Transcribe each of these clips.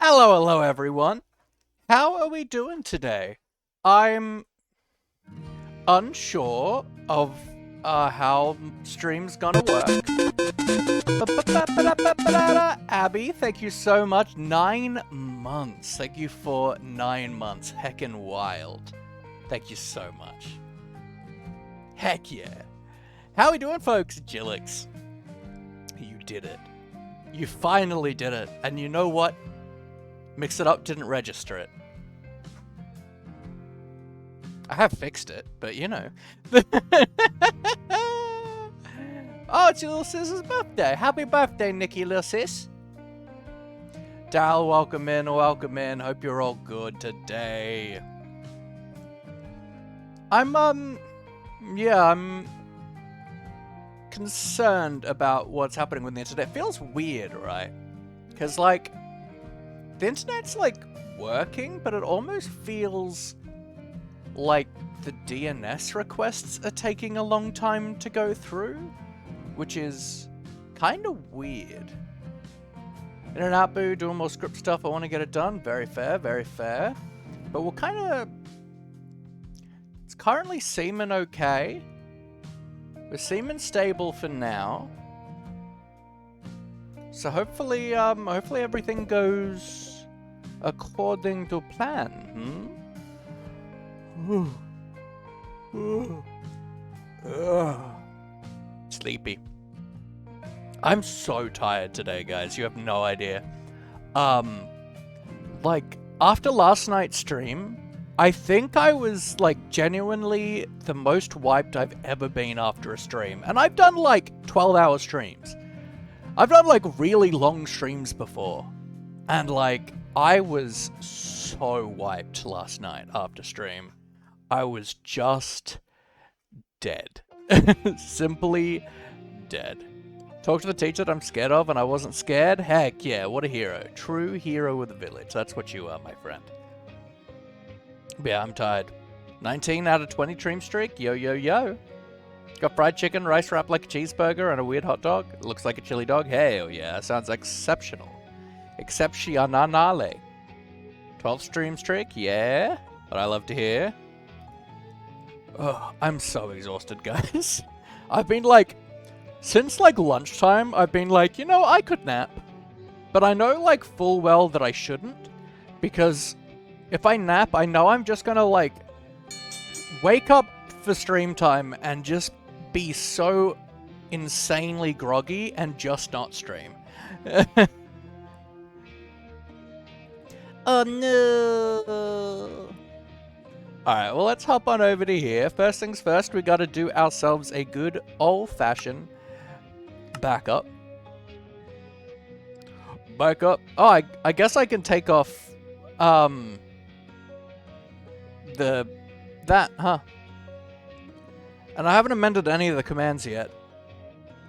Hello, hello everyone. How are we doing today? I'm unsure of how stream's gonna work. Abby, thank you so much. 9 months. Thank you for 9 months. Heckin' wild. Thank you so much. Heck yeah. How are we doing, folks? Jillix. You did it. You finally did it. And you know what? Mix It Up didn't register it. I have fixed it, but you know. Oh, it's your little sis's birthday. Happy birthday, Nikki, little sis. Dal, welcome in, welcome in. Hope you're all good today. I'm concerned about what's happening with the internet. It feels weird, right? Because, like, the internet's, like, working, but it almost feels like the DNS requests are taking a long time to go through, which is kind of weird. In and out, boo, doing more script stuff. I want to get it done. Very fair, very fair. But we'll kind of... It's currently seeming okay. We're seeming stable for now. So hopefully everything goes according to plan. Sleepy. I'm so tired today, guys. You have no idea. Like, after last night's stream, I think I was, like, genuinely the most wiped I've ever been after a stream. And I've done, like, 12-hour streams. I've done, like, really long streams before. And, like, I was so wiped last night after stream. I was just dead. Simply dead. Talk to the teacher that I'm scared of and I wasn't scared? Heck yeah, what a hero. True hero of the village. That's what you are, my friend. But yeah, I'm tired. 19 out of 20 stream streak? Yo, yo, yo. Got fried chicken, rice wrapped like a cheeseburger, and a weird hot dog. It looks like a chili dog. Hell yeah, sounds exceptional. Exceptionale. 12 stream streak? Yeah. What I love to hear. Oh, I'm so exhausted, guys. I've been like, since like lunchtime, I've been like, you know, I could nap. But I know like full well that I shouldn't. Because if I nap, I know I'm just gonna like wake up for stream time and just be so insanely groggy and just not stream. Oh no! Alright, well let's hop on over to here. First things first, we gotta do ourselves a good old-fashioned backup. Backup. Oh, I guess I can take off, that, huh? And I haven't amended any of the commands yet.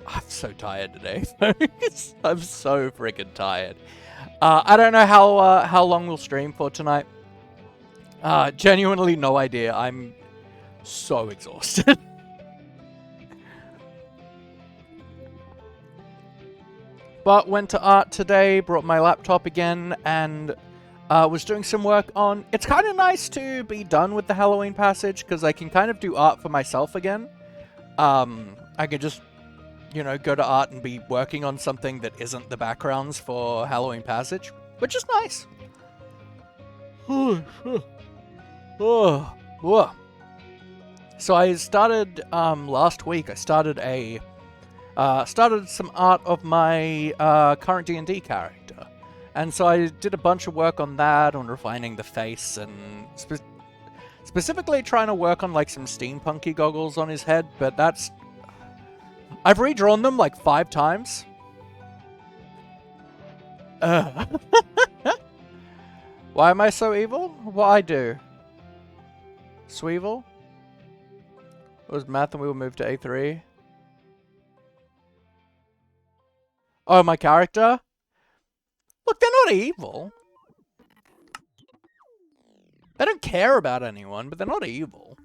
I'm so tired today, folks. I'm so freaking tired. I don't know how long we'll stream for tonight. Genuinely no idea. I'm so exhausted. But went to art today, brought my laptop again, and was doing some work on... It's kind of nice to be done with the Halloween passage, because I can kind of do art for myself again. I can just, you know, go to art and be working on something that isn't the backgrounds for Halloween passage, which is nice. So I started last week. I started started some art of my current D&D character, and so I did a bunch of work on that, on refining the face, and specifically trying to work on like some steampunky goggles on his head. But that's I've redrawn them like 5 times. Why am I so evil? What I do? Sweevil? It was math and we will move to A3. Oh, my character? Look, they're not evil. They don't care about anyone, but they're not evil.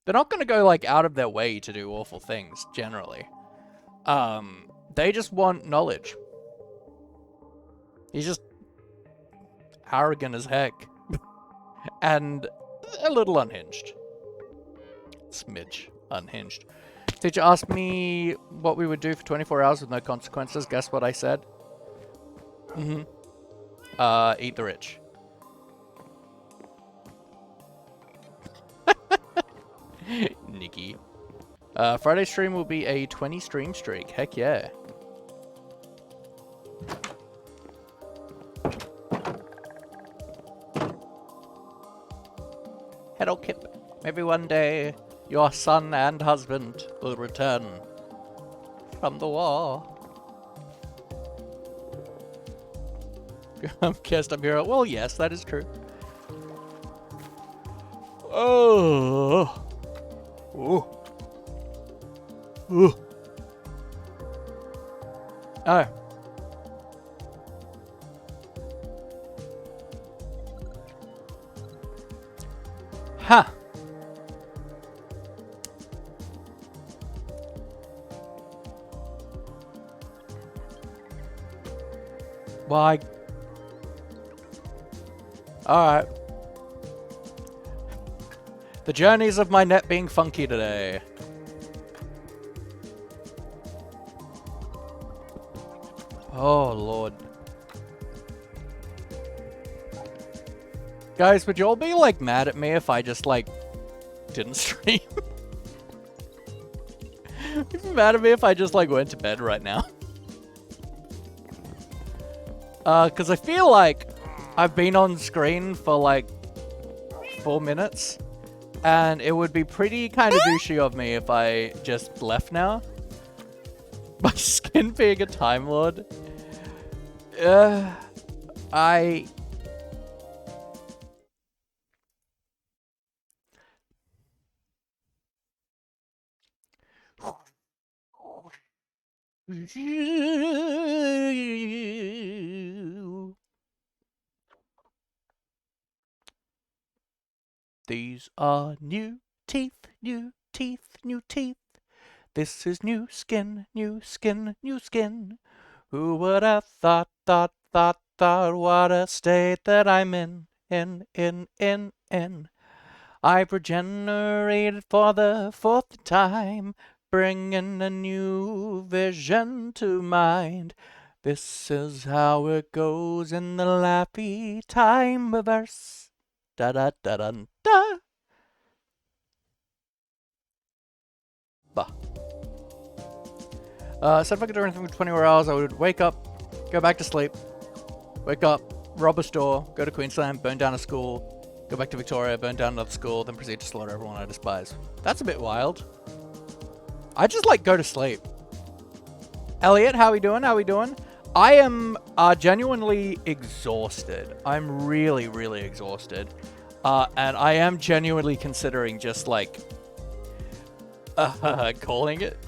They're not going to go, like, out of their way to do awful things, generally. They just want knowledge. He's just arrogant as heck. And a little unhinged. Smidge unhinged. Teacher asked me what we would do for 24 hours with no consequences. Guess what I said? Eat the rich. Nikki. Friday stream will be a 20 stream streak. Heck yeah. Hello, Kip. Maybe one day your son and husband will return from the war. I'm guessed I'm here. Well, yes, that is true. Oh. Ooh. Ooh. Oh. Huh. Why? Alright. The journeys of my net being funky today. Oh, Lord. Guys, would you all be, like, mad at me if I just, like, didn't stream? Would you be mad at me if I just, like, went to bed right now? Because I feel like I've been on screen for, like, 4 minutes. And it would be pretty kind of douchey of me if I just left now. My skin being a Time Lord. These are new teeth, new teeth, new teeth. This is new skin, new skin, new skin. Who would have thought, what a state that I'm in. I've regenerated for the 4th time, bringing a new vision to mind. This is how it goes in the Lappy Time-verse. Da-da-da-dun-da. Bah. So if I could do anything for 24 hours, I would wake up, go back to sleep, wake up, rob a store, go to Queensland, burn down a school, go back to Victoria, burn down another school, then proceed to slaughter everyone I despise. That's a bit wild. I just, like, go to sleep. Elliot, how we doing? How we doing? I am genuinely exhausted. I'm really, really exhausted. And I am genuinely considering just, like, calling it.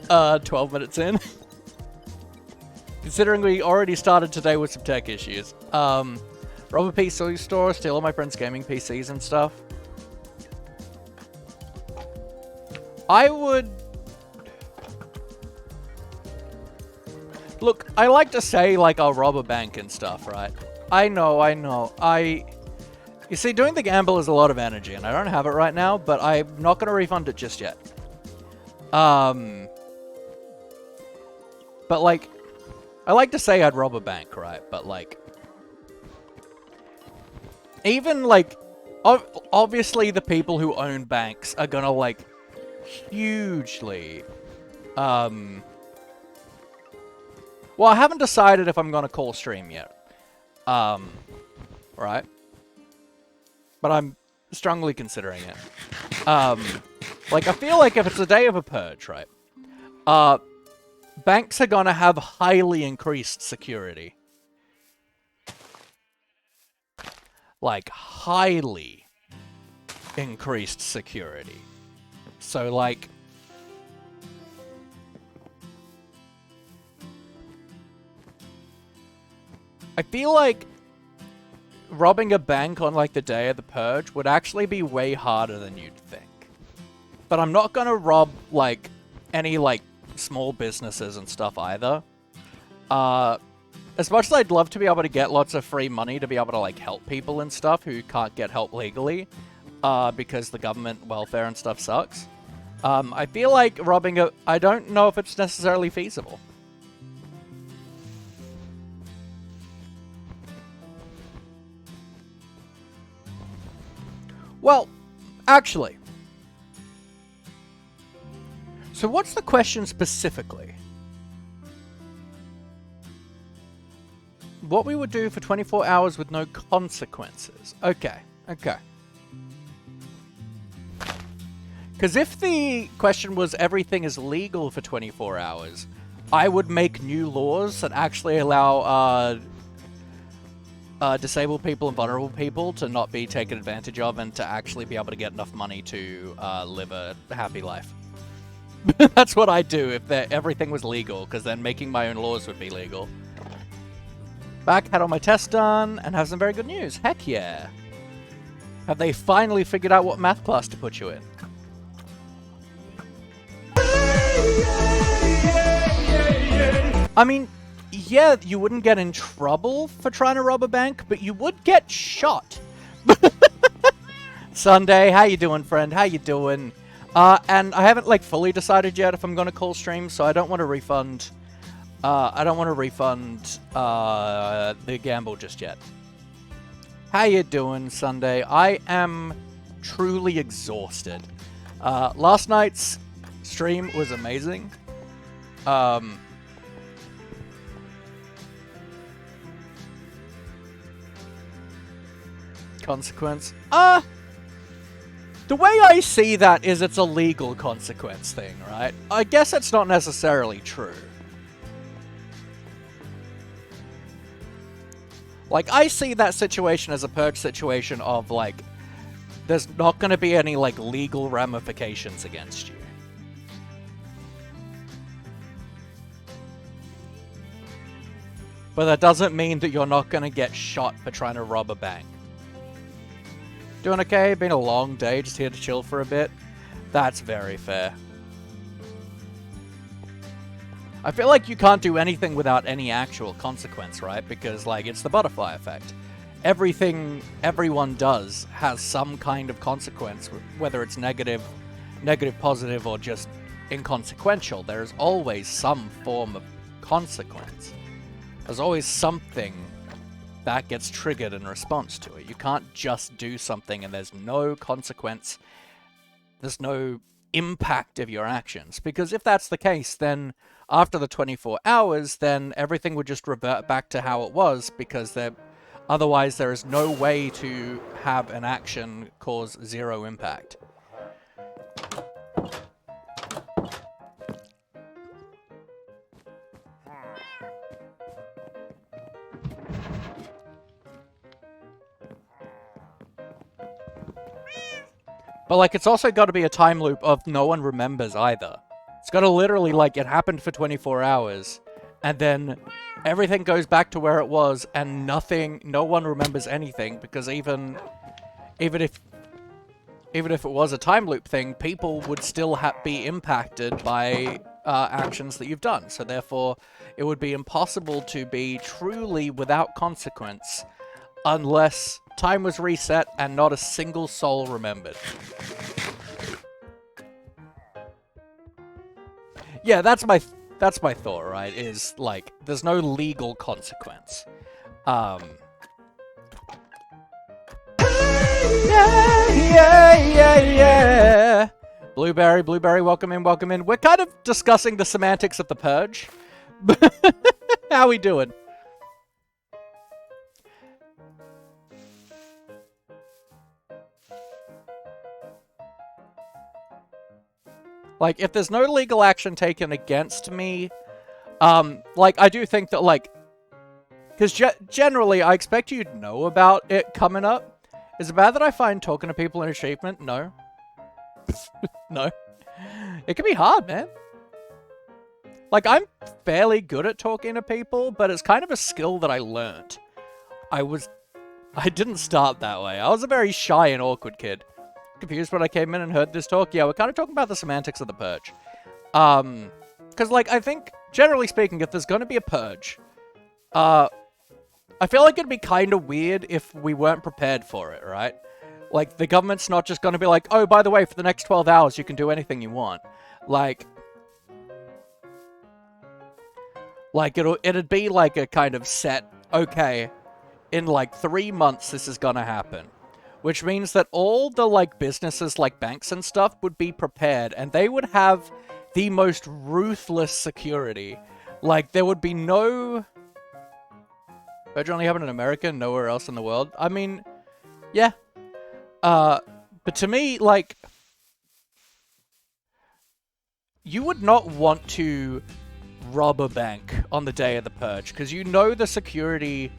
12 minutes in. Considering we already started today with some tech issues. Rob a PC store, steal all my friends' gaming PCs and stuff. I would... Look, I like to say, like, I'll rob a bank and stuff, right? I know. You see, doing the gamble is a lot of energy, and I don't have it right now, but I'm not going to refund it just yet. But, like, I like to say I'd rob a bank, right? But, like, even, like, obviously the people who own banks are gonna, like, hugely, well, I haven't decided if I'm gonna call stream yet. Right? But I'm strongly considering it. Like, I feel like if it's a day of a purge, right? Banks are gonna have highly increased security. Like, highly increased security. So, like... I feel like robbing a bank on, like, the day of the purge would actually be way harder than you'd think. But I'm not gonna rob, like, any, like, small businesses and stuff either. as much as I'd love to be able to get lots of free money to be able to, like, help people and stuff who can't get help legally, because the government welfare and stuff sucks, I feel like robbing a... I don't know if it's necessarily feasible. Well, actually. So what's the question specifically? What we would do for 24 hours with no consequences. Okay, okay. Because if the question was everything is legal for 24 hours, I would make new laws that actually allow disabled people and vulnerable people to not be taken advantage of and to actually be able to get enough money to live a happy life. That's what I'd do if everything was legal, because then making my own laws would be legal. Back, had all my tests done, and have some very good news. Heck yeah. Have they finally figured out what math class to put you in? I mean, yeah, you wouldn't get in trouble for trying to rob a bank, but you would get shot. Sunday, how you doing, friend? How you doing? And I haven't, like, fully decided yet if I'm going to call stream, so I don't want to refund... the gamble just yet. How you doing, Sunday? I am truly exhausted. Last night's stream was amazing. Consequence? The way I see that is it's a legal consequence thing, right? I guess it's not necessarily true. Like, I see that situation as a purge situation of, like, there's not going to be any, like, legal ramifications against you. But that doesn't mean that you're not going to get shot for trying to rob a bank. Doing okay? Been a long day, just here to chill for a bit. That's very fair. I feel like you can't do anything without any actual consequence, right? Because, like, it's the butterfly effect. Everything everyone does has some kind of consequence, whether it's negative, positive, or just inconsequential. There's always some form of consequence. There's always something that gets triggered in response to it. You can't just do something and there's no consequence. There's no impact of your actions. Because if that's the case, then after the 24 hours, then everything would just revert back to how it was, because otherwise there is no way to have an action cause zero impact. But, like, it's also got to be a time loop of no one remembers either. It's got to literally, like, it happened for 24 hours, and then everything goes back to where it was, and no one remembers anything, because even if it was a time loop thing, people would still be impacted by actions that you've done. So therefore, it would be impossible to be truly without consequence unless time was reset and not a single soul remembered. Yeah, that's my thought, right? Is, like, there's no legal consequence. Yeah, yeah. Blueberry, welcome in, welcome in. We're kind of discussing the semantics of the purge. How we doing? Like, if there's no legal action taken against me, like, I do think that, like, because generally I expect you to know about it coming up. Is it bad that I find talking to people an achievement? No. No. It can be hard, man. Like, I'm fairly good at talking to people, but it's kind of a skill that I learned. I didn't start that way. I was a very shy and awkward kid. Confused when I came in and heard this talk. Yeah, we're kind of talking about the semantics of the purge. Because, like, I think, generally speaking, if there's going to be a purge, I feel like it'd be kind of weird if we weren't prepared for it, right? Like, the government's not just gonna be like, oh, by the way, for the next 12 hours, you can do anything you want. Like, it'd be like a kind of set, okay, in like 3 months this is gonna happen. Which means that all the like businesses like banks and stuff would be prepared and they would have the most ruthless security. Like there would be no... It only happened in America, nowhere else in the world. I mean, yeah. But to me, like... You would not want to rob a bank on the day of the purge, because you know the security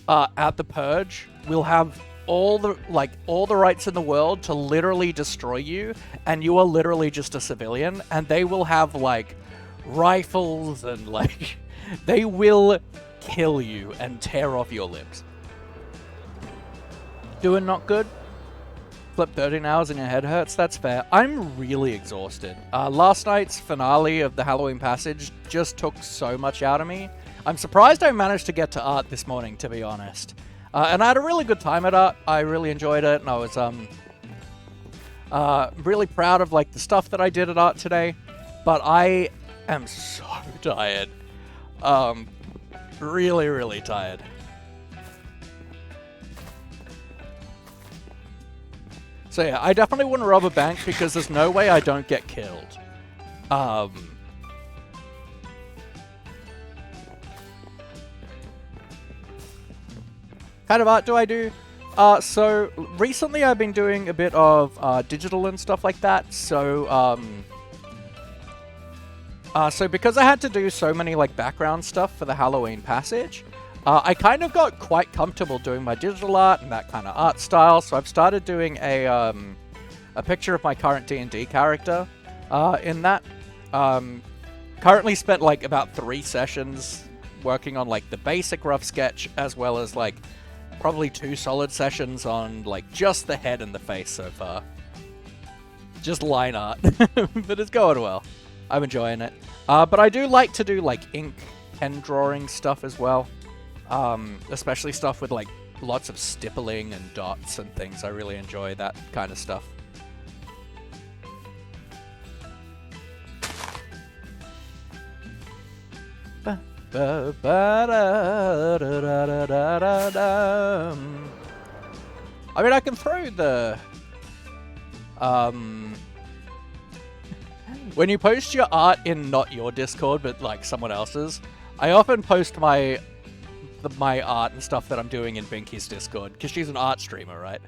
at the purge will have all the rights in the world to literally destroy you, and you are literally just a civilian, and they will have like rifles and like they will kill you and tear off your limbs. Doing not good? Flip 13 hours and your head hurts? That's fair. I'm really exhausted. Last night's finale of the Halloween Passage just took so much out of me. I'm surprised I managed to get to art this morning, to be honest. And I had a really good time at art. I really enjoyed it, and I was really proud of like the stuff that I did at art today. But I am so tired. Really, really tired. So yeah, I definitely wouldn't rob a bank because there's no way I don't get killed. Kind of art do I do? So recently I've been doing a bit of digital and stuff like that. So because I had to do so many like background stuff for the Halloween Passage, I kind of got quite comfortable doing my digital art and that kind of art style. So I've started doing a picture of my current D&D character in that. Currently spent like about 3 sessions working on like the basic rough sketch, as well as like probably 2 solid sessions on like just the head and the face so far. Just line art, but it's going well. I'm enjoying it. But I do like to do like ink pen drawing stuff as well. Especially stuff with like lots of stippling and dots and things. I really enjoy that kind of stuff. I mean, I can throw the... When you post your art in not your Discord, but like someone else's, I often post my art and stuff that I'm doing in Binky's Discord, because she's an art streamer, right?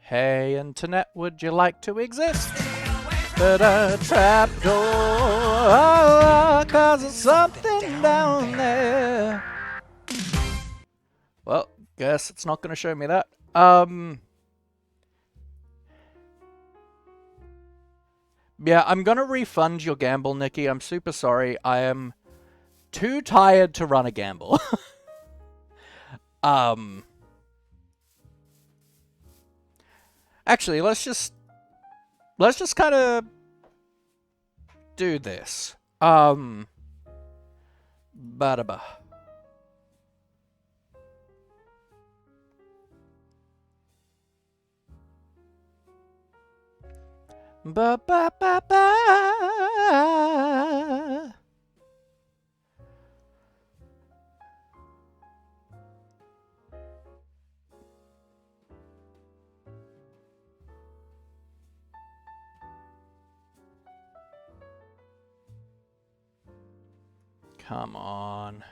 Hey, internet, would you like to exist? But a trapdoor, cause there's something down there. Well, guess it's not going to show me that. Yeah, I'm going to refund your gamble, Nikki. I'm super sorry. I am too tired to run a gamble. Actually, let's just kind of do this. Badaba. Ba ba ba ba. Come on.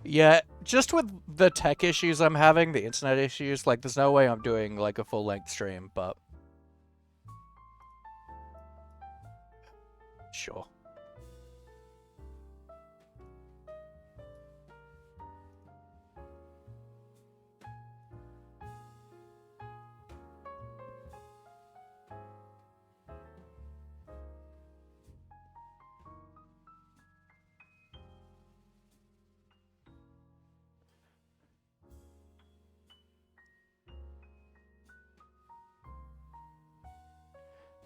Yeah, just with the tech issues I'm having, the internet issues, like, there's no way I'm doing, like, a full-length stream, but... Sure.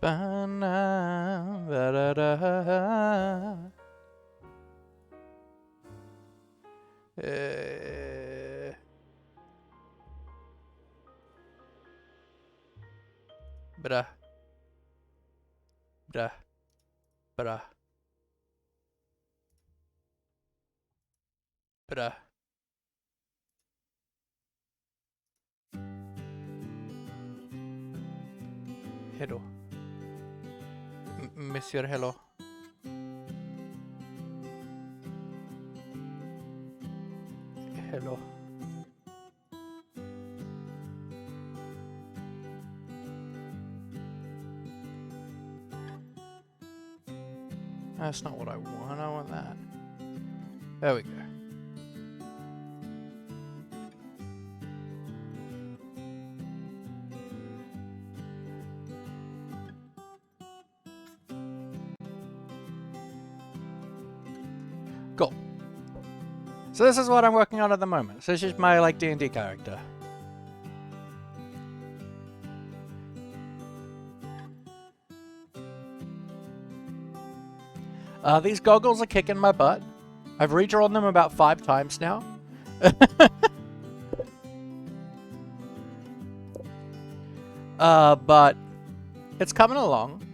Ba-na, ba-da-da. Bra. Bra. Bra. Bra. Hello. Monsieur, hello. Hello. That's not what I want. I want that. There we go. Cool. So this is what I'm working on at the moment. So this is my like D&D character. These goggles are kicking my butt. I've redrawn them about 5 times now. But it's coming along.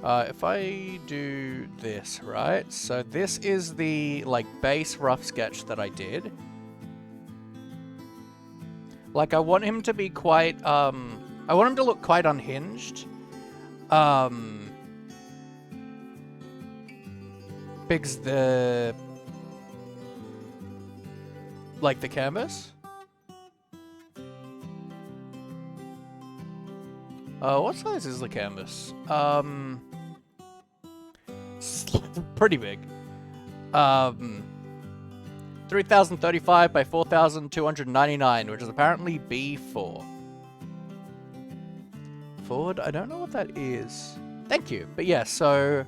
If I do this, right? So this is the like base rough sketch that I did. Like I want him to be quite I want him to look quite unhinged. Because the like the canvas. What size is the canvas? Pretty big. 3035 by 4299, which is apparently B4. Forward? I don't know what that is. Thank you. But yeah, so...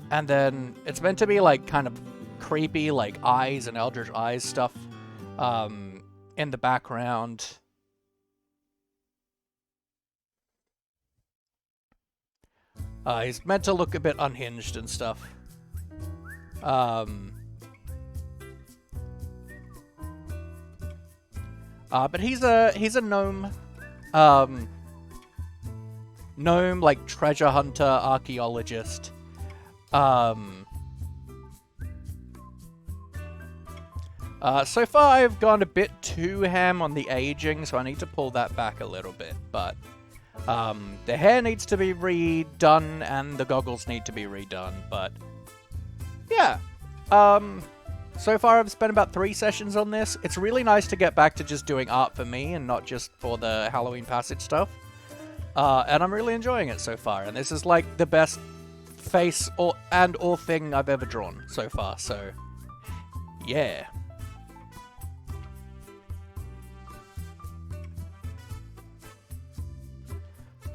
And then it's meant to be like kind of creepy, like eyes and eldritch eyes stuff in the background. He's meant to look a bit unhinged and stuff. But he's a gnome. Gnome, like treasure hunter, archaeologist. So far I've gone a bit too ham on the aging, so I need to pull that back a little bit, but the hair needs to be redone and the goggles need to be redone, but yeah. So far I've spent about 3 sessions on this. It's really nice to get back to just doing art for me and not just for the Halloween Passage stuff. And I'm really enjoying it so far, and this is like the best face or thing I've ever drawn so far, so yeah.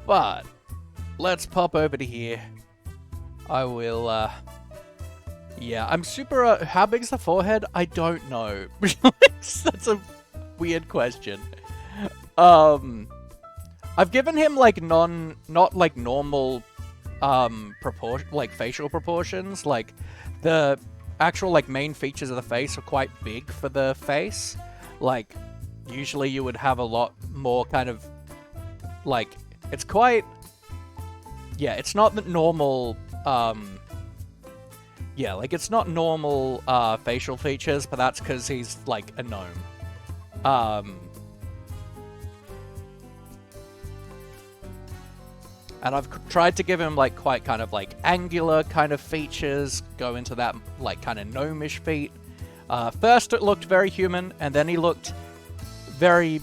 But let's pop over to here. I will yeah, I'm super how big's the forehead? I don't know. That's a weird question. I've given him like not like normal proportion, like facial proportions. Like the actual like main features of the face are quite big for the face. Like usually you would have a lot more kind of like it's quite yeah, it's not the normal yeah, like it's not normal facial features, but that's because he's like a gnome. And I've tried to give him like quite kind of like angular kind of features, go into that like kind of gnomish feet. First it looked very human, and then he looked very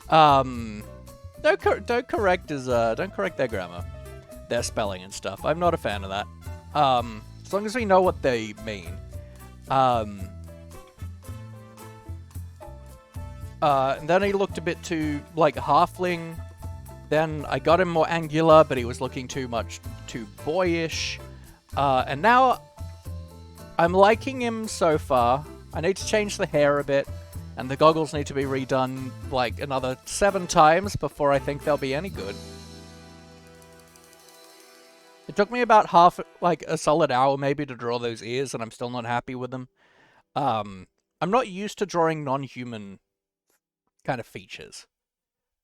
don't correct their grammar, their spelling and stuff. I'm not a fan of that. As long as we know what they mean. And then he looked a bit too like halfling. Then I got him more angular, but he was looking too boyish. And now I'm liking him so far. I need to change the hair a bit. And the goggles need to be redone like another 7 times before I think they'll be any good. It took me about like a solid hour maybe to draw those ears, and I'm still not happy with them. I'm not used to drawing non-human kind of features,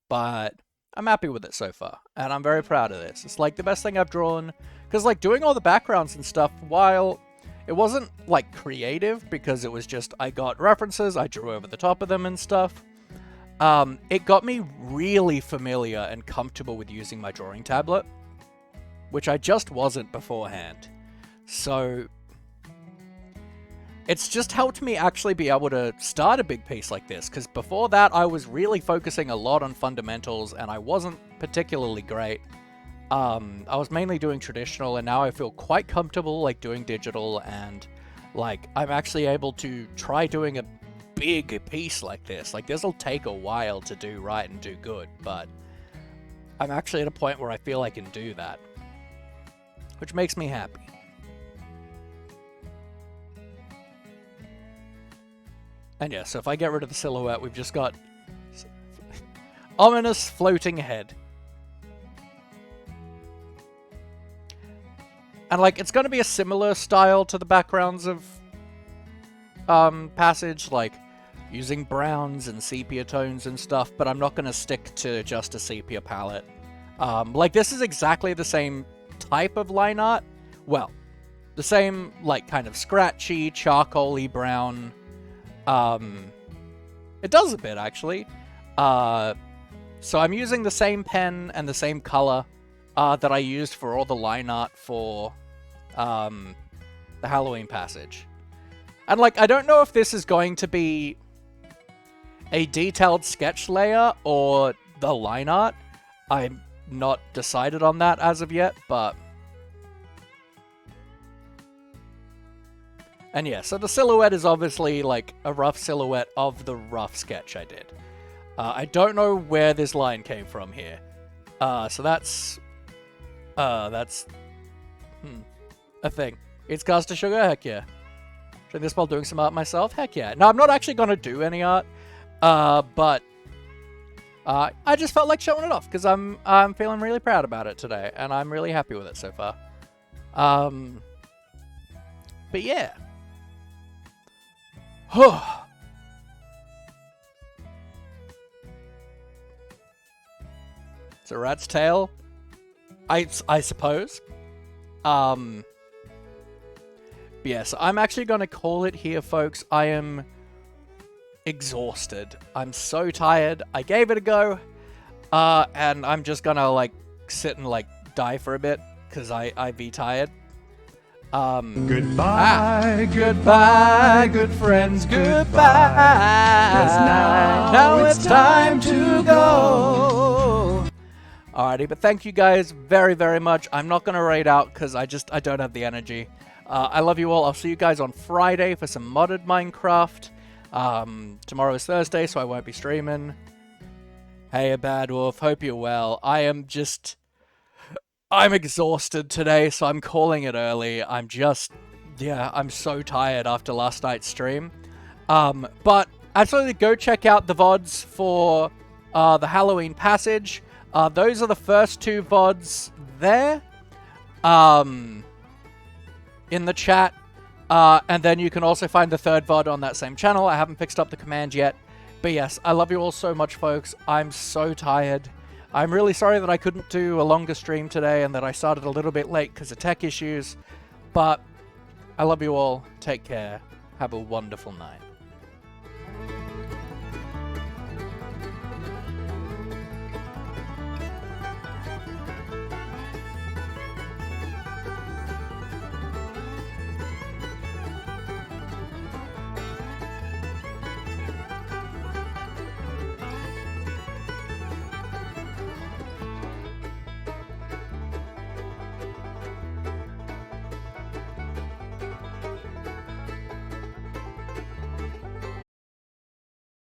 but I'm happy with it so far, and I'm very proud of this. It's like the best thing I've drawn, because like doing all the backgrounds and stuff, while it wasn't like creative, because it was just I got references, I drew over the top of them and stuff, it got me really familiar and comfortable with using my drawing tablet, which I just wasn't beforehand. So it's just helped me actually be able to start a big piece like this, because before that I was really focusing a lot on fundamentals and I wasn't particularly great. I was mainly doing traditional, and now I feel quite comfortable like doing digital, and like I'm actually able to try doing a big piece like this. Like this'll take a while to do right and do good, but I'm actually at a point where I feel I can do that, which makes me happy. And yeah, so if I get rid of the silhouette, we've just got ominous floating head. And like, it's going to be a similar style to the backgrounds of Passage, like using browns and sepia tones and stuff, but I'm not going to stick to just a sepia palette. Like, this is exactly the same type of line art. Well, the same, like, kind of scratchy, charcoal-y brown. It does a bit, actually. So I'm using the same pen and the same color that I used for all the line art for the Halloween Passage. And, like, I don't know if this is going to be a detailed sketch layer or the line art. I'm not decided on that as of yet, but... And yeah, so the silhouette is obviously, like, a rough silhouette of the rough sketch I did. I don't know where this line came from here. So that's a thing. It's Caster Sugar? Heck yeah. Doing this while doing some art myself? Heck yeah. No, I'm not actually going to do any art, but I just felt like showing it off, because I'm feeling really proud about it today, and I'm really happy with it so far. But yeah. It's a rat's tail, I suppose. But yeah, so I'm actually going to call it here, folks. I am exhausted. I'm so tired. I gave it a go, and I'm just going to, like, sit and, like, die for a bit, because I be tired. Goodbye, goodbye, good friends, goodbye. Now it's time to go. Alrighty, but thank you guys very, very much. I'm not going to raid out because I don't have the energy. I love you all. I'll see you guys on Friday for some modded Minecraft. Tomorrow is Thursday, so I won't be streaming. Hey, a bad wolf. Hope you're well. I'm exhausted today, so I'm calling it early. I'm so tired after last night's stream. But absolutely go check out the VODs for the Halloween Passage. Those are the first 2 VODs there. In the chat. And then you can also find the 3rd VOD on that same channel. I haven't fixed up the command yet. But yes, I love you all so much, folks. I'm so tired. I'm really sorry that I couldn't do a longer stream today and that I started a little bit late because of tech issues. But I love you all. Take care. Have a wonderful night.